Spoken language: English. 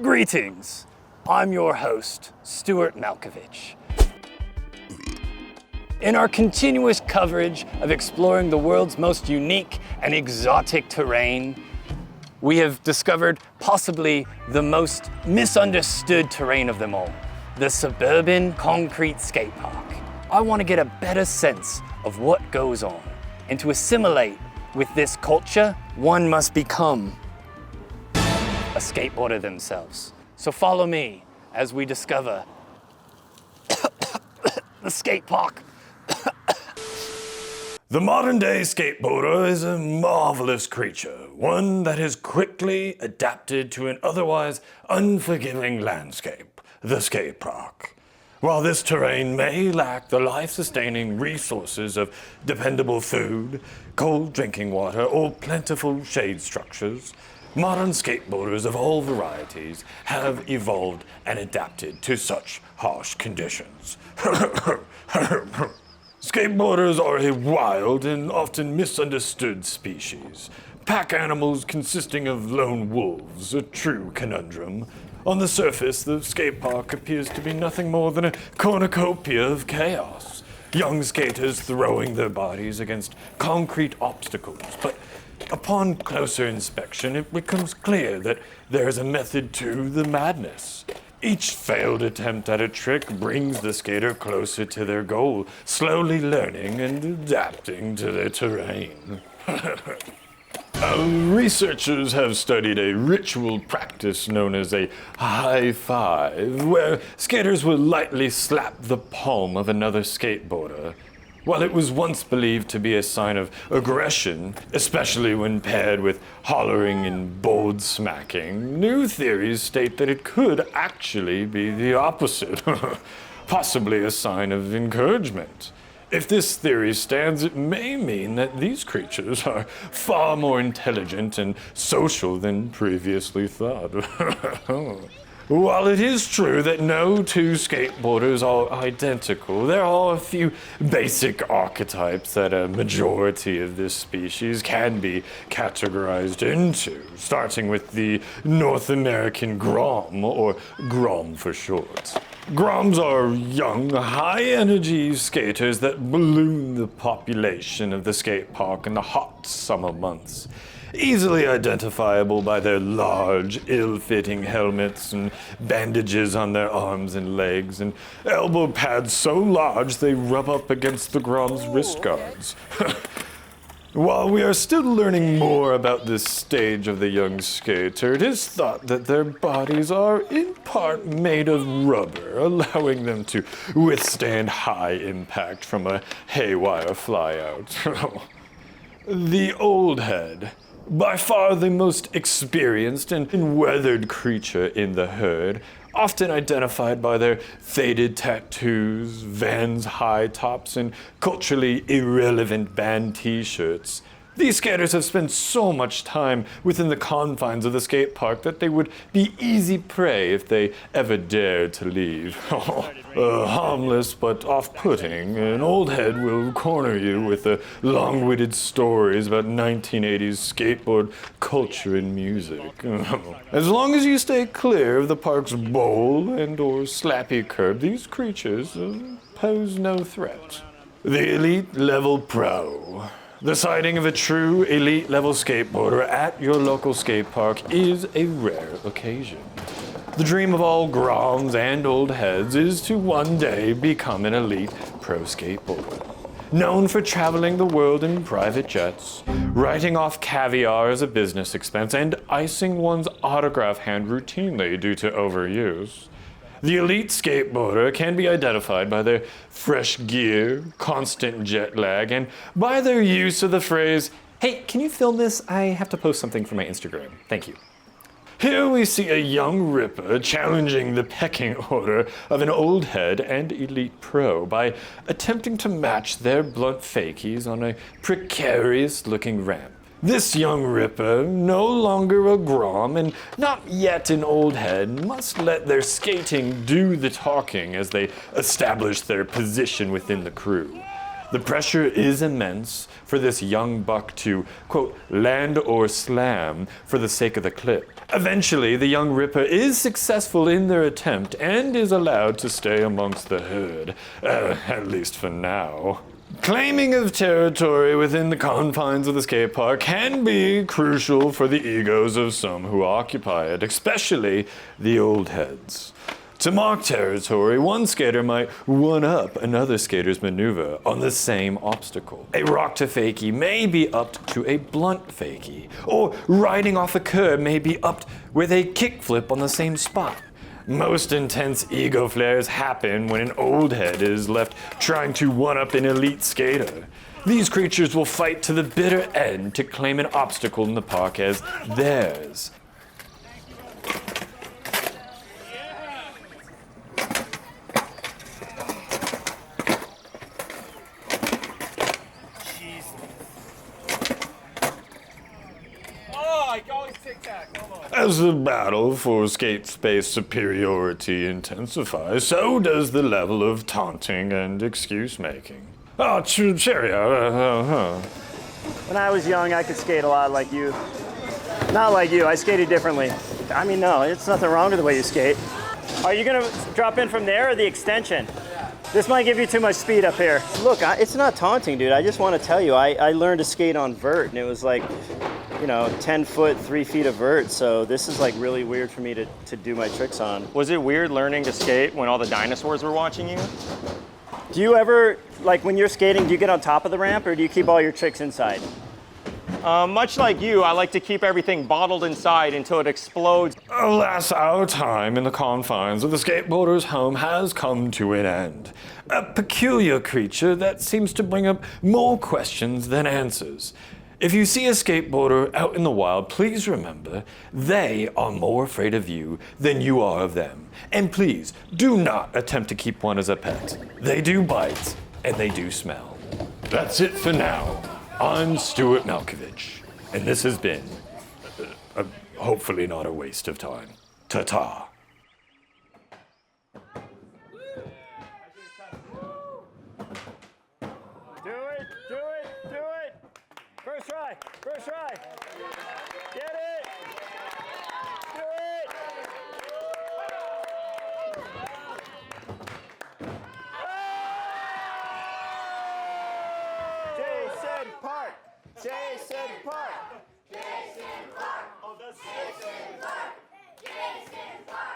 Greetings. I'm your host, Stuart Malkovich. In our continuous coverage of exploring the world's most unique and exotic terrain, we have discovered possibly the most misunderstood terrain of them all, the suburban concrete skate park. I want to get a better sense of what goes on, and to assimilate with this culture, one must become a skateboarder themselves. So follow me as we discover the skate park. The modern-day skateboarder is a marvelous creature, one that has quickly adapted to an otherwise unforgiving landscape, the skate park. While this terrain may lack the life-sustaining resources of dependable food, cold drinking water, or plentiful shade structures, modern skateboarders of all varieties have evolved and adapted to such harsh conditions. Skateboarders are a wild and often misunderstood species. Pack animals consisting of lone wolves, a true conundrum. On the surface, the skate park appears to be nothing more than a cornucopia of chaos. Young skaters throwing their bodies against concrete obstacles, but upon closer inspection, it becomes clear that there is a method to the madness. Each failed attempt at a trick brings the skater closer to their goal, slowly learning and adapting to their terrain. Researchers have studied a ritual practice known as a high five, where skaters will lightly slap the palm of another skateboarder. While it was once believed to be a sign of aggression, especially when paired with hollering and board smacking, new theories state that it could actually be the opposite, possibly a sign of encouragement. If this theory stands, it may mean that these creatures are far more intelligent and social than previously thought. While it is true that no two skateboarders are identical, there are a few basic archetypes that a majority of this species can be categorized into, starting with the North American Grom, or Grom for short. Groms are young, high-energy skaters that balloon the population of the skate park in the hot summer months. Easily identifiable by their large, ill-fitting helmets and bandages on their arms and legs, and elbow pads so large they rub up against the Grom's wrist guards. While we are still learning more about this stage of the young skater, it is thought that their bodies are in part made of rubber, allowing them to withstand high impact from a haywire flyout. The old head, by far the most experienced and weathered creature in the herd, often identified by their faded tattoos, Vans high tops, and culturally irrelevant band t-shirts. These skaters have spent so much time within the confines of the skate park that they would be easy prey if they ever dared to leave. Harmless but off-putting, an old head will corner you with long-witted stories about 1980s skateboard culture and music. As long as you stay clear of the park's bowl and or slappy curb, these creatures pose no threat. The Elite Level Pro. The sighting of a true elite-level skateboarder at your local skate park is a rare occasion. The dream of all Groms and old heads is to one day become an elite pro skateboarder. Known for traveling the world in private jets, writing off caviar as a business expense, and icing one's autograph hand routinely due to overuse, the elite skateboarder can be identified by their fresh gear, constant jet lag, and by their use of the phrase, "Hey, can you film this? I have to post something for my Instagram. Thank you." Here we see a young ripper challenging the pecking order of an old head and elite pro by attempting to match their blunt fakies on a precarious-looking ramp. This young ripper, no longer a Grom and not yet an old head, must let their skating do the talking as they establish their position within the crew. The pressure is immense for this young buck to, quote, land or slam for the sake of the clip. Eventually, the young ripper is successful in their attempt and is allowed to stay amongst the herd, at least for now. Claiming of territory within the confines of the skate park can be crucial for the egos of some who occupy it, especially the old heads. To mark territory, one skater might one-up another skater's maneuver on the same obstacle. A rock to fakie may be upped to a blunt fakie, or riding off a curb may be upped with a kickflip on the same spot. Most intense ego flares happen when an old head is left trying to one-up an elite skater. These creatures will fight to the bitter end to claim an obstacle in the park as theirs. As the battle for skate space superiority intensifies, so does the level of taunting and excuse making. Oh, cheerio. When I was young, I could skate a lot like you. Not like you, I skated differently. I mean, no, it's nothing wrong with the way you skate. Are you gonna drop in from there or the extension? This might give you too much speed up here. Look, it's not taunting, dude. I just want to tell you, I learned to skate on vert, and it was like, 10 foot, 3 feet of vert. So this is like really weird for me to do my tricks on. Was it weird learning to skate when all the dinosaurs were watching you? Do you ever, like when you're skating, do you get on top of the ramp or do you keep all your tricks inside? Much like you, I like to keep everything bottled inside until it explodes. Alas, our time in the confines of the skateboarder's home has come to an end. A peculiar creature that seems to bring up more questions than answers. If you see a skateboarder out in the wild, please remember, they are more afraid of you than you are of them. And please, do not attempt to keep one as a pet. They do bite, and they do smell. That's it for now. I'm Stuart Malkovich, and this has been, hopefully not a waste of time. Ta-ta. Do it! First try! Get it! Do it! Jason Park! Oh, that's Jason Park!